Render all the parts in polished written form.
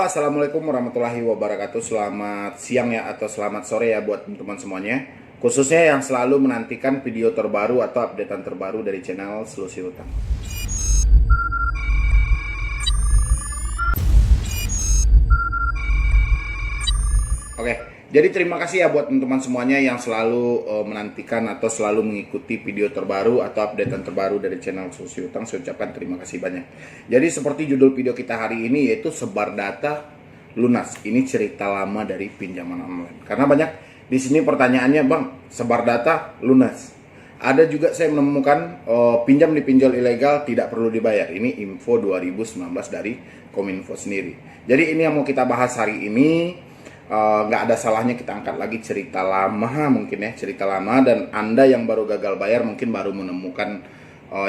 Assalamualaikum warahmatullahi wabarakatuh. Selamat siang ya atau selamat sore ya buat teman-teman semuanya. Khususnya yang selalu menantikan video terbaru atau updatean terbaru dari channel Solusi Utang. Oke, jadi terima kasih ya buat teman-teman semuanya yang selalu menantikan atau selalu mengikuti video terbaru atau updatean terbaru dari channel Solusi Utang. Saya ucapkan terima kasih banyak. Jadi seperti judul video kita hari ini yaitu sebar data lunas. Ini cerita lama dari pinjaman online. Karena banyak di sini pertanyaannya, Bang, sebar data lunas. Ada juga saya menemukan pinjam di pinjol ilegal tidak perlu dibayar. Ini info 2019 dari Kominfo sendiri. Jadi ini yang mau kita bahas hari ini. Nggak ada salahnya kita angkat lagi cerita lama mungkin ya, cerita lama, dan Anda yang baru gagal bayar mungkin baru menemukan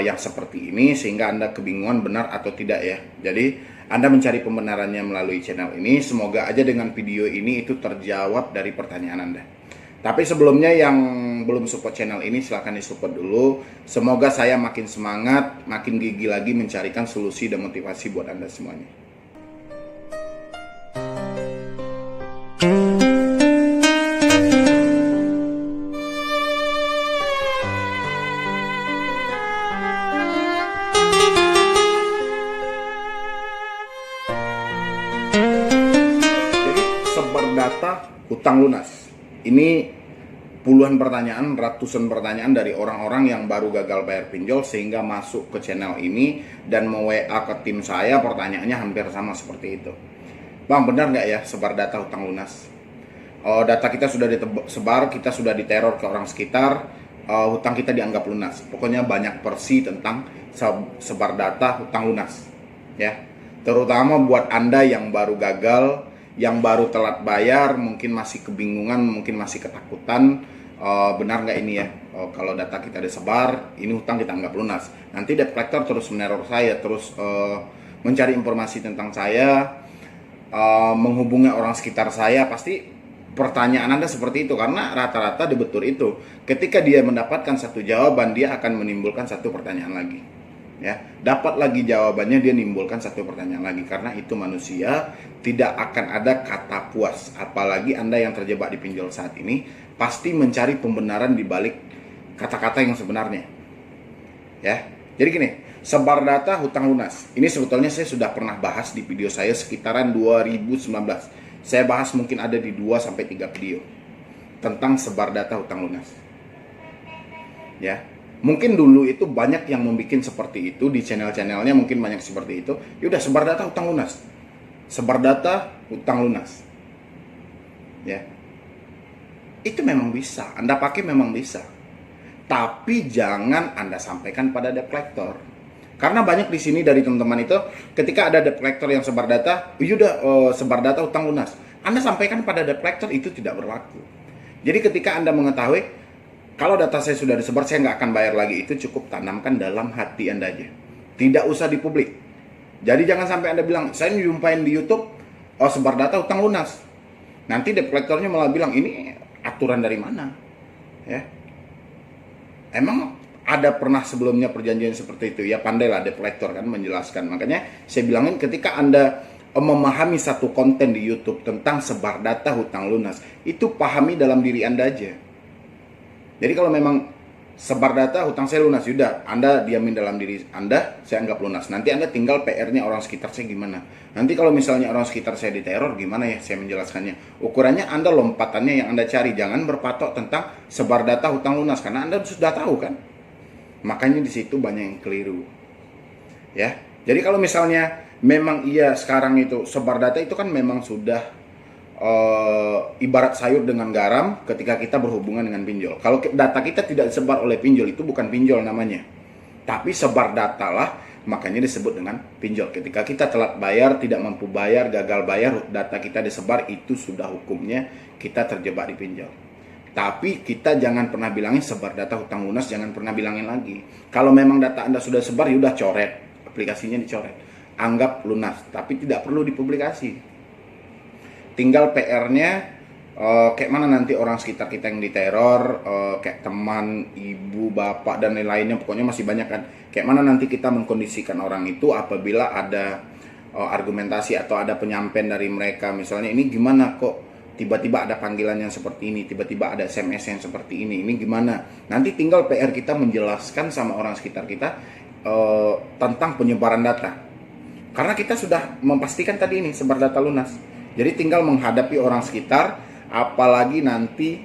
yang seperti ini sehingga Anda kebingungan benar atau tidak ya. Jadi Anda mencari pembenarannya melalui channel ini. Semoga aja dengan video ini itu terjawab dari pertanyaan Anda. Tapi sebelumnya yang belum support channel ini silahkan disupport dulu. Semoga saya makin semangat, makin gigih lagi mencarikan solusi dan motivasi buat Anda semuanya. Sebar data hutang lunas. Ini puluhan pertanyaan, ratusan pertanyaan dari orang-orang yang baru gagal bayar pinjol sehingga masuk ke channel ini dan me-WA ke tim saya. Pertanyaannya hampir sama seperti itu. Bang, benar nggak ya sebar data hutang lunas? Data kita sudah disebar, kita sudah diteror ke orang sekitar, hutang kita dianggap lunas. Pokoknya banyak versi tentang sebar data hutang lunas, ya. Terutama buat Anda yang baru gagal, yang baru telat bayar, mungkin masih kebingungan, mungkin masih ketakutan, benar nggak ini ya, kalau data kita disebar, ini hutang kita anggap lunas. Nanti debt collector terus meneror saya, terus mencari informasi tentang saya, menghubungi orang sekitar saya. Pasti pertanyaan Anda seperti itu, karena rata-rata debitur itu ketika dia mendapatkan satu jawaban, dia akan menimbulkan satu pertanyaan lagi. Ya, dapat lagi jawabannya, dia menimbulkan satu pertanyaan lagi, karena itu manusia, tidak akan ada kata puas. Apalagi Anda yang terjebak di pinjol saat ini pasti mencari pembenaran di balik kata-kata yang sebenarnya. Ya. Jadi gini, sebar data hutang lunas. Ini sebetulnya saya sudah pernah bahas di video saya sekitaran 2019. Saya bahas mungkin ada di 2-3 video tentang sebar data hutang lunas. Ya. Mungkin dulu itu banyak yang membuat seperti itu di channel-channelnya, mungkin banyak seperti itu. Yaudah, sebar data hutang lunas. Sebar data hutang lunas. Ya. Itu memang bisa, Anda pakai memang bisa. Tapi jangan Anda sampaikan pada debt collector. Karena banyak di sini dari teman-teman itu, ketika ada debt collector yang sebar data, yaudah sebar data hutang lunas. Anda sampaikan pada debt collector, itu tidak berlaku. Jadi ketika Anda mengetahui kalau data saya sudah disebar, saya nggak akan bayar lagi, itu cukup tanamkan dalam hati Anda aja. Tidak usah di publik. Jadi jangan sampai Anda bilang, saya nyumpahin di YouTube, sebar data hutang lunas. Nanti debt collectornya malah bilang, ini aturan dari mana? Ya. Emang ada pernah sebelumnya perjanjian seperti itu? Ya pandailah debt collector kan menjelaskan. Makanya saya bilangin, ketika Anda memahami satu konten di YouTube tentang sebar data hutang lunas, itu pahami dalam diri Anda aja. Jadi kalau memang sebar data hutang saya lunas, yaudah Anda diamin dalam diri Anda, saya anggap lunas. Nanti Anda tinggal PR-nya orang sekitar saya gimana. Nanti kalau misalnya orang sekitar saya diteror, gimana ya saya menjelaskannya. Ukurannya Anda lompatannya yang Anda cari. Jangan berpatok tentang sebar data hutang lunas, karena Anda sudah tahu kan. Makanya di situ banyak yang keliru. Ya. Jadi kalau misalnya memang iya sekarang itu sebar data itu kan memang sudah ibarat sayur dengan garam ketika kita berhubungan dengan pinjol. Kalau data kita tidak disebar oleh pinjol, itu bukan pinjol namanya. Tapi sebar data lah, makanya disebut dengan pinjol. Ketika kita telat bayar, tidak mampu bayar, gagal bayar, data kita disebar, itu sudah hukumnya kita terjebak di pinjol. Tapi kita jangan pernah bilangin sebar data hutang lunas, jangan pernah bilangin lagi. Kalau memang data Anda sudah sebar, yaudah coret, aplikasinya dicoret. Anggap lunas, tapi tidak perlu dipublikasi. Tinggal PR-nya kayak mana nanti orang sekitar kita yang diteror, kayak teman, ibu, bapak, dan lain-lainnya, pokoknya masih banyak kan. Kayak mana nanti kita mengkondisikan orang itu apabila ada argumentasi atau ada penyampaian dari mereka, misalnya ini gimana kok tiba-tiba ada panggilan yang seperti ini, tiba-tiba ada SMS yang seperti ini gimana? Nanti tinggal PR kita menjelaskan sama orang sekitar kita tentang penyebaran data. Karena kita sudah memastikan tadi ini sebar data lunas. Jadi tinggal menghadapi orang sekitar, apalagi nanti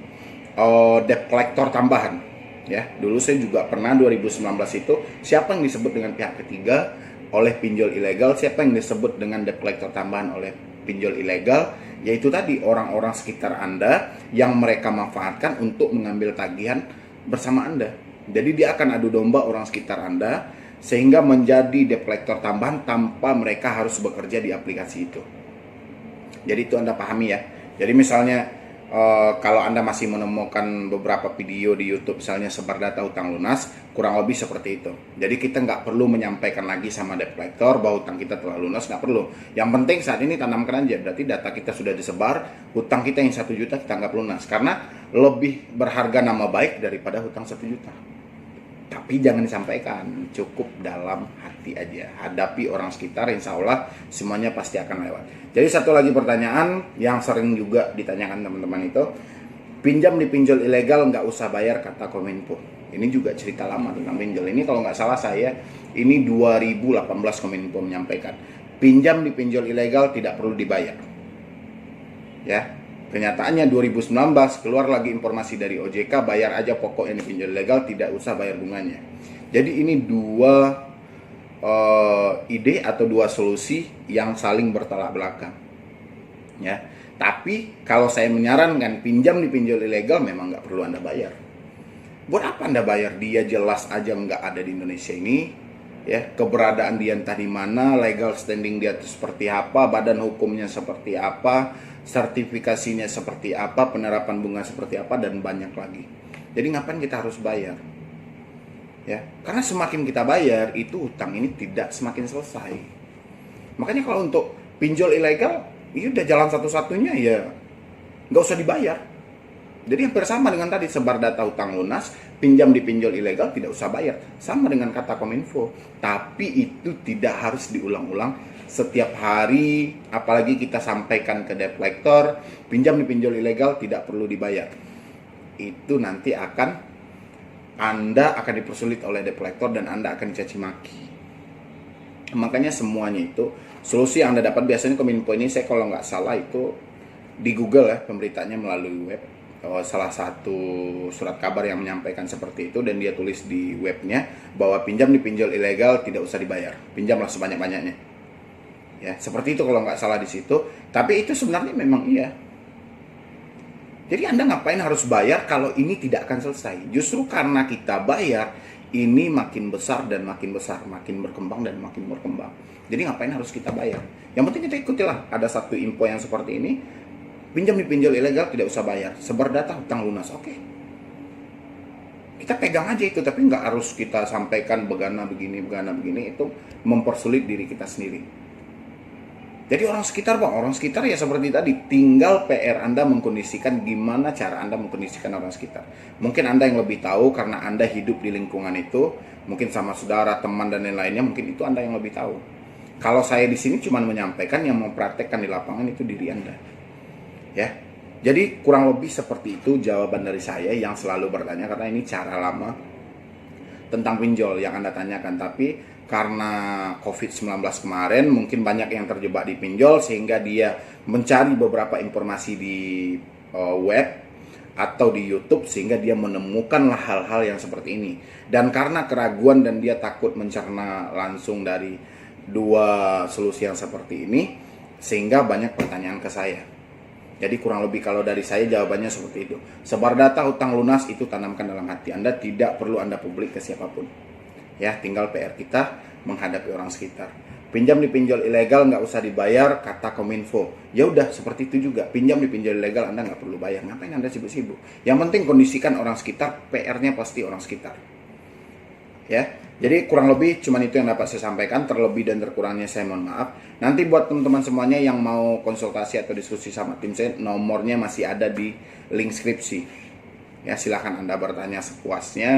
debt collector tambahan. Ya, dulu saya juga pernah 2019 itu siapa yang disebut dengan pihak ketiga oleh pinjol ilegal, siapa yang disebut dengan debt collector tambahan oleh pinjol ilegal, yaitu tadi orang-orang sekitar Anda yang mereka manfaatkan untuk mengambil tagihan bersama Anda. Jadi dia akan adu domba orang sekitar Anda sehingga menjadi debt collector tambahan tanpa mereka harus bekerja di aplikasi itu. Jadi itu Anda pahami ya. Jadi misalnya kalau Anda masih menemukan beberapa video di YouTube misalnya sebar data hutang lunas, kurang lebih seperti itu. Jadi kita nggak perlu menyampaikan lagi sama debt collector bahwa hutang kita telah lunas, nggak perlu. Yang penting saat ini tanamkan aja, berarti data kita sudah disebar, hutang kita yang 1 juta kita anggap lunas, karena lebih berharga nama baik daripada hutang 1 juta. Tapi jangan disampaikan, cukup dalam hati aja. Hadapi orang sekitar, insya Allah semuanya pasti akan lewat. Jadi satu lagi pertanyaan yang sering juga ditanyakan teman-teman itu, pinjam di pinjol ilegal nggak usah bayar kata Kominfo. Ini juga cerita lama tentang pinjol. Ini kalau nggak salah saya, ini 2018 Kominfo menyampaikan, pinjam di pinjol ilegal tidak perlu dibayar. Ya. Kenyataannya 2019 keluar lagi informasi dari OJK, bayar aja pokok yang dipinjol ilegal, tidak usah bayar bunganya. Jadi ini dua ide atau dua solusi yang saling bertolak belakang. Ya, tapi kalau saya menyarankan pinjam di pinjol ilegal memang nggak perlu Anda bayar. Buat apa Anda bayar? Dia jelas aja nggak ada di Indonesia ini. Ya, keberadaan dia entah di mana, legal standing dia itu seperti apa, badan hukumnya seperti apa, sertifikasinya seperti apa, penerapan bunga seperti apa, dan banyak lagi. Jadi ngapain kita harus bayar? Ya, karena semakin kita bayar, itu hutang ini tidak semakin selesai. Makanya kalau untuk pinjol ilegal, ini udah jalan satu-satunya ya nggak usah dibayar. Jadi hampir sama dengan tadi, sebar data hutang lunas, pinjam di pinjol ilegal tidak usah bayar. Sama dengan kata Kominfo. Tapi itu tidak harus diulang-ulang setiap hari, apalagi kita sampaikan ke debt collector, pinjam di pinjol ilegal tidak perlu dibayar. Itu nanti Anda akan dipersulit oleh debt collector dan Anda akan dicaci maki. Makanya semuanya itu solusi yang Anda dapat biasanya Kominfo ini, saya kalau nggak salah itu di Google ya, pemberitaannya melalui web. Salah satu surat kabar yang menyampaikan seperti itu, dan dia tulis di webnya bahwa pinjam di pinjol ilegal tidak usah dibayar, pinjamlah sebanyak-banyaknya. Ya, seperti itu kalau nggak salah di situ. Tapi itu sebenarnya memang iya. Jadi Anda ngapain harus bayar kalau ini tidak akan selesai? Justru karena kita bayar, ini makin besar dan makin besar, makin berkembang dan makin berkembang. Jadi ngapain harus kita bayar? Yang penting kita ikutilah. Ada satu info yang seperti ini, pinjam di pinjol ilegal tidak usah bayar, sebar data hutang lunas, oke. Kita pegang aja itu, tapi nggak harus kita sampaikan begana begini, itu mempersulit diri kita sendiri. Jadi orang sekitar Bang, orang sekitar ya seperti tadi, tinggal PR Anda mengkondisikan gimana cara Anda mengkondisikan orang sekitar. Mungkin Anda yang lebih tahu karena Anda hidup di lingkungan itu, mungkin sama saudara, teman dan lain-lainnya, mungkin itu Anda yang lebih tahu. Kalau saya di sini cuma menyampaikan, yang mempraktekkan di lapangan itu diri Anda. Ya, jadi kurang lebih seperti itu jawaban dari saya yang selalu bertanya, karena ini cara lama tentang pinjol yang Anda tanyakan. Tapi karena COVID-19 kemarin mungkin banyak yang terjebak di pinjol sehingga dia mencari beberapa informasi di web atau di YouTube sehingga dia menemukan hal-hal yang seperti ini. Dan karena keraguan dan dia takut mencerna langsung dari dua solusi yang seperti ini, sehingga banyak pertanyaan ke saya. Jadi kurang lebih kalau dari saya jawabannya seperti itu. Sebar data hutang lunas itu tanamkan dalam hati Anda, tidak perlu Anda publik ke siapapun. Ya, tinggal PR kita menghadapi orang sekitar. Pinjam di pinjol ilegal nggak usah dibayar kata Kominfo. Ya udah seperti itu juga. Pinjam di pinjol ilegal Anda nggak perlu bayar. Ngapain Anda sibuk-sibuk? Yang penting kondisikan orang sekitar, PR-nya pasti orang sekitar. Ya. Jadi kurang lebih cuman itu yang dapat saya sampaikan. Terlebih dan terkurangnya saya mohon maaf. Nanti buat teman-teman semuanya yang mau konsultasi atau diskusi sama tim saya, nomornya masih ada di link skripsi. Ya, silahkan Anda bertanya sepuasnya.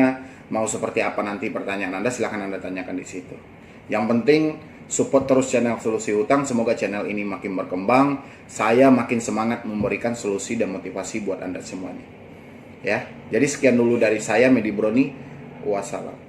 Mau seperti apa nanti pertanyaan Anda, silahkan Anda tanyakan di situ. Yang penting Support terus channel Solusi Hutang, semoga channel ini makin berkembang, saya makin semangat memberikan solusi dan motivasi buat Anda semuanya. Ya, jadi sekian dulu dari saya, Medi Broni. Wassalam.